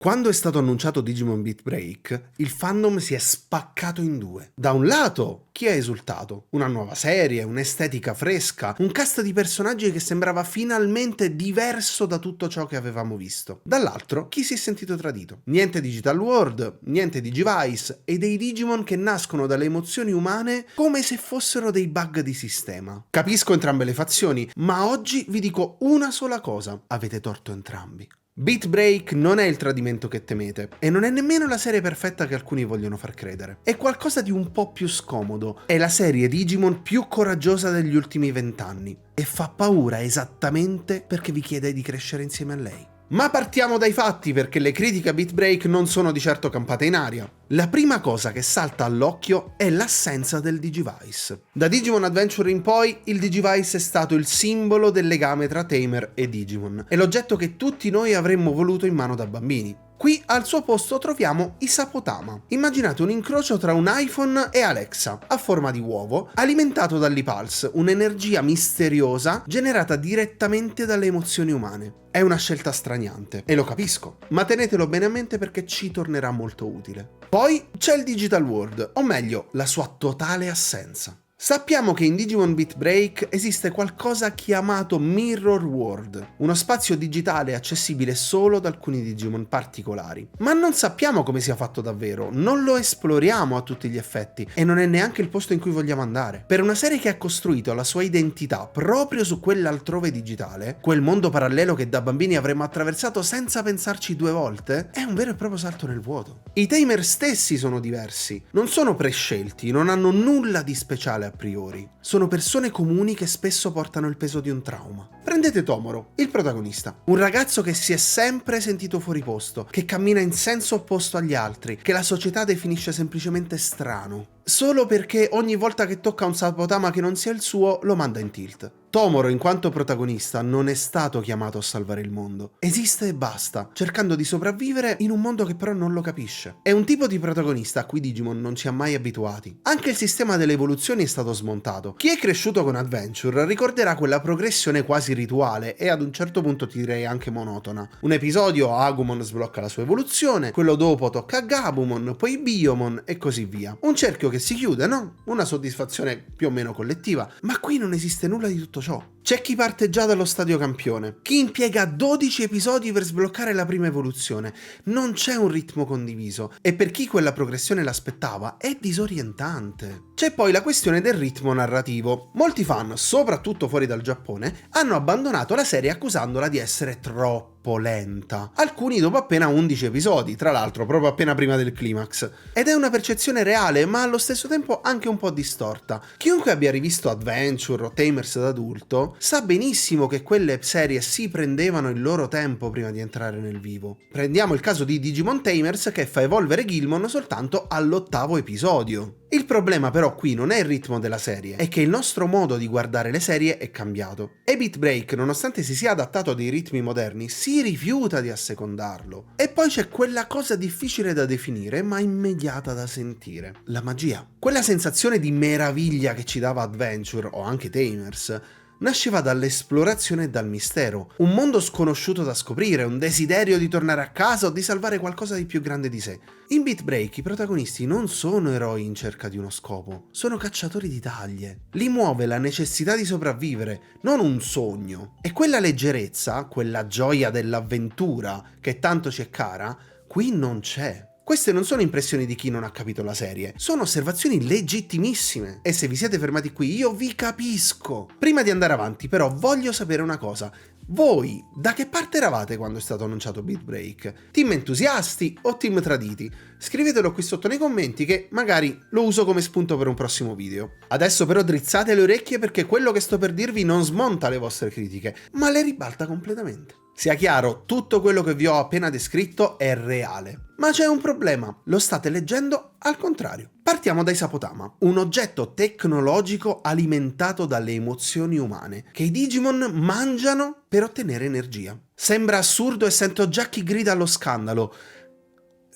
Quando è stato annunciato Digimon Beat Break, il fandom si è spaccato in due. Da un lato, chi ha esultato? Una nuova serie, un'estetica fresca, un cast di personaggi che sembrava finalmente diverso da tutto ciò che avevamo visto. Dall'altro, chi si è sentito tradito? Niente Digital World, niente Digivice e dei Digimon che nascono dalle emozioni umane come se fossero dei bug di sistema. Capisco entrambe le fazioni, ma oggi vi dico una sola cosa: avete torto entrambi. Beat Break non è il tradimento che temete, e non è nemmeno la serie perfetta che alcuni vogliono far credere. È qualcosa di un po' più scomodo, è la serie Digimon più coraggiosa degli ultimi 20 anni, e fa paura esattamente perché vi chiede di crescere insieme a lei. Ma partiamo dai fatti, perché le critiche a Beat Break non sono di certo campate in aria. La prima cosa che salta all'occhio è l'assenza del Digivice. Da Digimon Adventure in poi, il Digivice è stato il simbolo del legame tra Tamer e Digimon. È l'oggetto che tutti noi avremmo voluto in mano da bambini. Qui al suo posto troviamo Isapotama. Immaginate un incrocio tra un iPhone e Alexa, a forma di uovo, alimentato dall'e-pulse, un'energia misteriosa generata direttamente dalle emozioni umane. È una scelta straniante, e lo capisco, ma tenetelo bene a mente perché ci tornerà molto utile. Poi c'è il Digital World, o meglio, la sua totale assenza. Sappiamo che in Digimon Beat Break esiste qualcosa chiamato Mirror World, uno spazio digitale accessibile solo ad alcuni Digimon particolari. Ma non sappiamo come sia fatto davvero, non lo esploriamo a tutti gli effetti e non è neanche il posto in cui vogliamo andare. Per una serie che ha costruito la sua identità proprio su quell'altrove digitale, quel mondo parallelo che da bambini avremmo attraversato senza pensarci due volte, è un vero e proprio salto nel vuoto. I Tamer stessi sono diversi, non sono prescelti, non hanno nulla di speciale a priori. Sono persone comuni che spesso portano il peso di un trauma. Prendete Tomoro, il protagonista, un ragazzo che si è sempre sentito fuori posto, che cammina in senso opposto agli altri, che la società definisce semplicemente strano, solo perché ogni volta che tocca un Sapotama che non sia il suo lo manda in tilt. Tomoro, in quanto protagonista, non è stato chiamato a salvare il mondo. Esiste e basta, cercando di sopravvivere in un mondo che però non lo capisce. È un tipo di protagonista a cui Digimon non ci ha mai abituati. Anche il sistema delle evoluzioni è stato smontato. Chi è cresciuto con Adventure ricorderà quella progressione quasi rituale e ad un certo punto ti direi anche monotona. Un episodio Agumon sblocca la sua evoluzione, quello dopo tocca a Gabumon, poi Biyomon e così via. Un cerchio che si chiude, no? Una soddisfazione più o meno collettiva, ma qui non esiste nulla di tutto ciò. C'è chi parte già dallo stadio campione, chi impiega 12 episodi per sbloccare la prima evoluzione, non c'è un ritmo condiviso e per chi quella progressione l'aspettava è disorientante. C'è poi la questione del ritmo narrativo. Molti fan, soprattutto fuori dal Giappone, hanno abbandonato la serie accusandola di essere troppo lenta. Alcuni dopo appena 11 episodi, tra l'altro proprio appena prima del climax. Ed è una percezione reale, ma allo stesso tempo anche un po' distorta. Chiunque abbia rivisto Adventure o Tamers da adulto sa benissimo che quelle serie si prendevano il loro tempo prima di entrare nel vivo. Prendiamo il caso di Digimon Tamers che fa evolvere Guilmon soltanto all'8º episodio. Il problema però qui non è il ritmo della serie, è che il nostro modo di guardare le serie è cambiato. E Beat Break, nonostante si sia adattato a dei ritmi moderni, si rifiuta di assecondarlo. E poi c'è quella cosa difficile da definire, ma immediata da sentire: la magia. Quella sensazione di meraviglia che ci dava Adventure, o anche Tamers, nasceva dall'esplorazione e dal mistero, un mondo sconosciuto da scoprire, un desiderio di tornare a casa o di salvare qualcosa di più grande di sé. In Beat Break i protagonisti non sono eroi in cerca di uno scopo, sono cacciatori di taglie. Li muove la necessità di sopravvivere, non un sogno. E quella leggerezza, quella gioia dell'avventura che tanto ci è cara, qui non c'è. Queste non sono impressioni di chi non ha capito la serie, sono osservazioni legittimissime. E se vi siete fermati qui, io vi capisco. Prima di andare avanti, però, voglio sapere una cosa. Voi, da che parte eravate quando è stato annunciato Beat Break? Team entusiasti o team traditi? Scrivetelo qui sotto nei commenti che magari lo uso come spunto per un prossimo video. Adesso però drizzate le orecchie perché quello che sto per dirvi non smonta le vostre critiche, ma le ribalta completamente. Sia chiaro, tutto quello che vi ho appena descritto è reale. Ma c'è un problema, lo state leggendo al contrario. Partiamo da Isapotama, un oggetto tecnologico alimentato dalle emozioni umane, che i Digimon mangiano per ottenere energia. Sembra assurdo e sento già chi grida allo scandalo.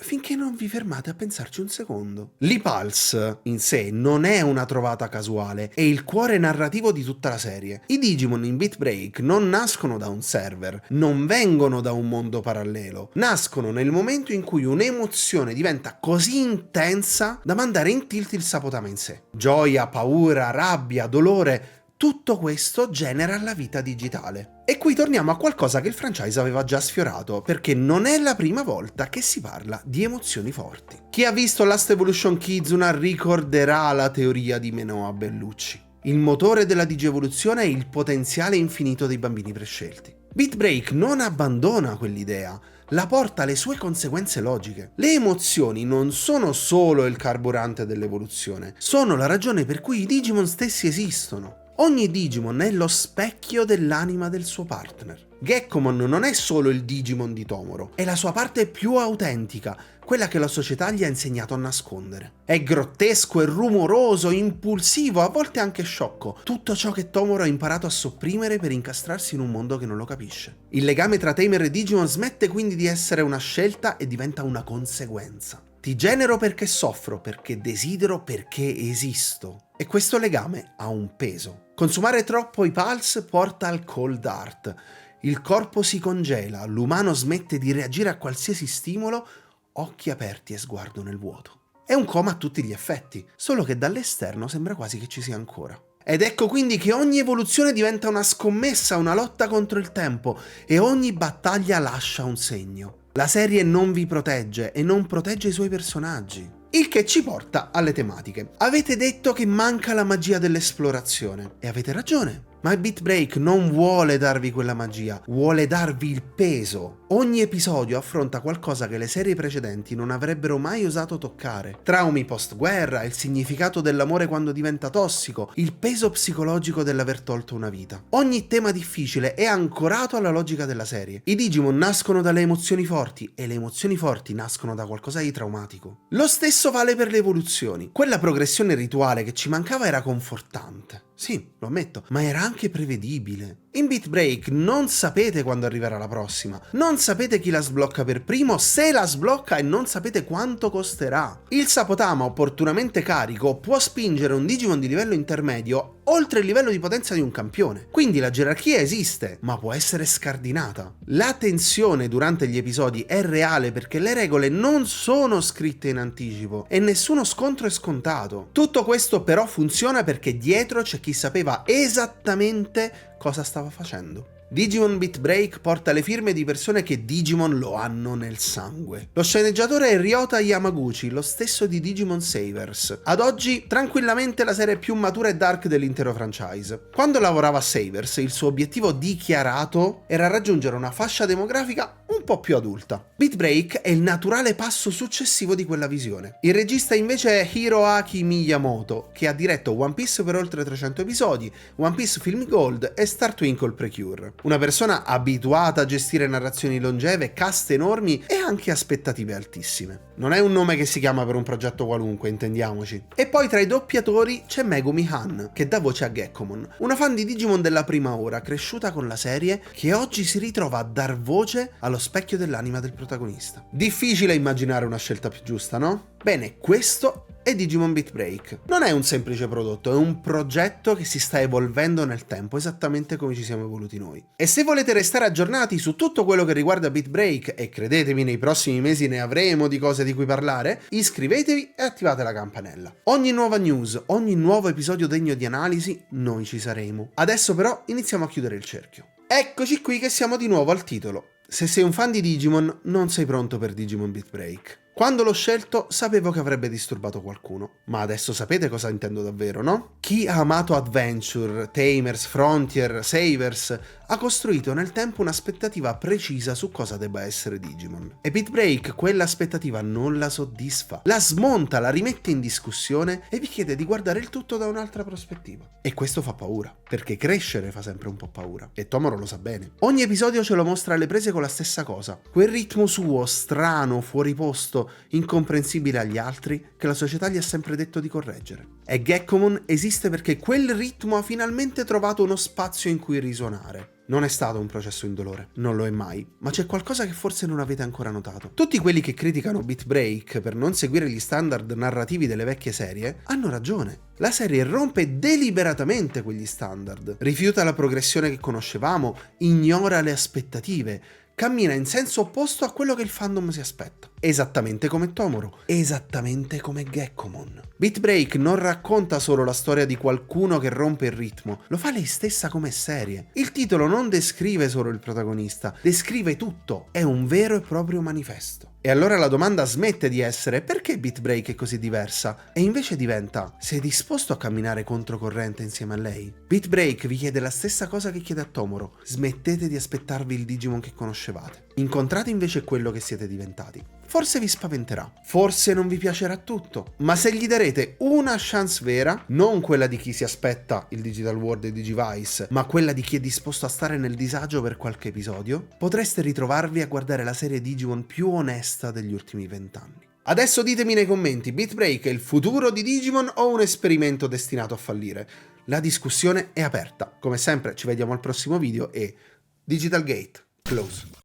finché non vi fermate a pensarci un secondo. L'E-Pulse in sé non è una trovata casuale, è il cuore narrativo di tutta la serie. I Digimon in Beat Break non nascono da un server, non vengono da un mondo parallelo, nascono nel momento in cui un'emozione diventa così intensa da mandare in tilt il Sapotama in sé. Gioia, paura, rabbia, dolore, tutto questo genera la vita digitale. E qui torniamo a qualcosa che il franchise aveva già sfiorato, perché non è la prima volta che si parla di emozioni forti. Chi ha visto Last Evolution Kizuna ricorderà la teoria di Menoa Bellucci. Il motore della digievoluzione è il potenziale infinito dei bambini prescelti. Beat Break non abbandona quell'idea, la porta alle sue conseguenze logiche. Le emozioni non sono solo il carburante dell'evoluzione, sono la ragione per cui i Digimon stessi esistono. Ogni Digimon è lo specchio dell'anima del suo partner. Gekkomon non è solo il Digimon di Tomoro, è la sua parte più autentica, quella che la società gli ha insegnato a nascondere. È grottesco, è rumoroso, impulsivo, a volte anche sciocco, tutto ciò che Tomoro ha imparato a sopprimere per incastrarsi in un mondo che non lo capisce. Il legame tra Tamer e Digimon smette quindi di essere una scelta e diventa una conseguenza. Ti genero perché soffro, perché desidero, perché esisto. E questo legame ha un peso. Consumare troppo i Pulse porta al cold heart. Il corpo si congela, l'umano smette di reagire a qualsiasi stimolo, occhi aperti e sguardo nel vuoto. È un coma a tutti gli effetti, solo che dall'esterno sembra quasi che ci sia ancora. Ed ecco quindi che ogni evoluzione diventa una scommessa, una lotta contro il tempo, e ogni battaglia lascia un segno. La serie non vi protegge e non protegge i suoi personaggi. Il che ci porta alle tematiche. Avete detto che manca la magia dell'esplorazione, e avete ragione. Ma Beat Break non vuole darvi quella magia, vuole darvi il peso. Ogni episodio affronta qualcosa che le serie precedenti non avrebbero mai osato toccare. Traumi post-guerra, il significato dell'amore quando diventa tossico, il peso psicologico dell'aver tolto una vita. Ogni tema difficile è ancorato alla logica della serie. I Digimon nascono dalle emozioni forti e le emozioni forti nascono da qualcosa di traumatico. Lo stesso vale per le evoluzioni. Quella progressione rituale che ci mancava era confortante. Sì, lo ammetto, ma era anche prevedibile. In Beat Break non sapete quando arriverà la prossima, non sapete chi la sblocca per primo, se la sblocca, e non sapete quanto costerà. Il Sapotama opportunamente carico può spingere un Digimon di livello intermedio oltre il livello di potenza di un campione. Quindi la gerarchia esiste, ma può essere scardinata. La tensione durante gli episodi è reale perché le regole non sono scritte in anticipo e nessuno scontro è scontato. Tutto questo però funziona perché dietro c'è chi sapeva esattamente cosa stava facendo. Digimon Beat Break porta le firme di persone che Digimon lo hanno nel sangue. Lo sceneggiatore è Ryota Yamaguchi, lo stesso di Digimon Savers. Ad oggi, tranquillamente la serie più matura e dark dell'intero franchise. Quando lavorava a Savers, il suo obiettivo dichiarato era raggiungere una fascia demografica un po' più adulta. Beat Break è il naturale passo successivo di quella visione. Il regista invece è Hiroaki Miyamoto, che ha diretto One Piece per oltre 300 episodi, One Piece Film Gold e Star Twinkle Precure. Una persona abituata a gestire narrazioni longeve, cast enormi e anche aspettative altissime. Non è un nome che si chiama per un progetto qualunque, intendiamoci. E poi tra i doppiatori c'è Megumi Han, che dà voce a Gekkomon, una fan di Digimon della prima ora, cresciuta con la serie, che oggi si ritrova a dar voce allo specchio dell'anima del protagonista. Difficile immaginare una scelta più giusta, no? Bene, questo è Digimon Beat Break. Non è un semplice prodotto, è un progetto che si sta evolvendo nel tempo, esattamente come ci siamo evoluti noi. E se volete restare aggiornati su tutto quello che riguarda Beat Break, e credetemi nei prossimi mesi ne avremo di cose di cui parlare, iscrivetevi e attivate la campanella. Ogni nuova news, ogni nuovo episodio degno di analisi, noi ci saremo. Adesso però iniziamo a chiudere il cerchio. Eccoci qui che siamo di nuovo al titolo. Se sei un fan di Digimon, non sei pronto per Digimon Beat Break. Quando l'ho scelto sapevo che avrebbe disturbato qualcuno, ma adesso sapete cosa intendo davvero, no? Chi ha amato Adventure, Tamers, Frontier, Savers ha costruito nel tempo un'aspettativa precisa su cosa debba essere Digimon. E Beat Break quell'aspettativa non la soddisfa, la smonta, la rimette in discussione e vi chiede di guardare il tutto da un'altra prospettiva. E questo fa paura, perché crescere fa sempre un po' paura, e Tomoro lo sa bene. Ogni episodio ce lo mostra alle prese con la stessa cosa, quel ritmo suo, strano, fuori posto, incomprensibile agli altri, che la società gli ha sempre detto di correggere. E Gekkomon esiste perché quel ritmo ha finalmente trovato uno spazio in cui risuonare. Non è stato un processo indolore, non lo è mai, ma c'è qualcosa che forse non avete ancora notato. Tutti quelli che criticano Beat Break per non seguire gli standard narrativi delle vecchie serie hanno ragione. La serie rompe deliberatamente quegli standard, rifiuta la progressione che conoscevamo, ignora le aspettative, cammina in senso opposto a quello che il fandom si aspetta. Esattamente come Tomoro, esattamente come Gekkomon. Beat Break non racconta solo la storia di qualcuno che rompe il ritmo, lo fa lei stessa come serie. Il titolo non descrive solo il protagonista, descrive tutto, è un vero e proprio manifesto. E allora la domanda smette di essere perché Beat Break è così diversa e invece diventa sei disposto a camminare controcorrente insieme a lei? Beat Break vi chiede la stessa cosa che chiede a Tomoro, smettete di aspettarvi il Digimon che conoscevate, incontrate invece quello che siete diventati. Forse vi spaventerà, forse non vi piacerà tutto, ma se gli darete una chance vera, non quella di chi si aspetta il Digital World e Digivice, ma quella di chi è disposto a stare nel disagio per qualche episodio, potreste ritrovarvi a guardare la serie Digimon più onesta degli ultimi 20 anni. Adesso ditemi nei commenti, Beat Break è il futuro di Digimon o un esperimento destinato a fallire? La discussione è aperta. Come sempre ci vediamo al prossimo video e Digital Gate, close.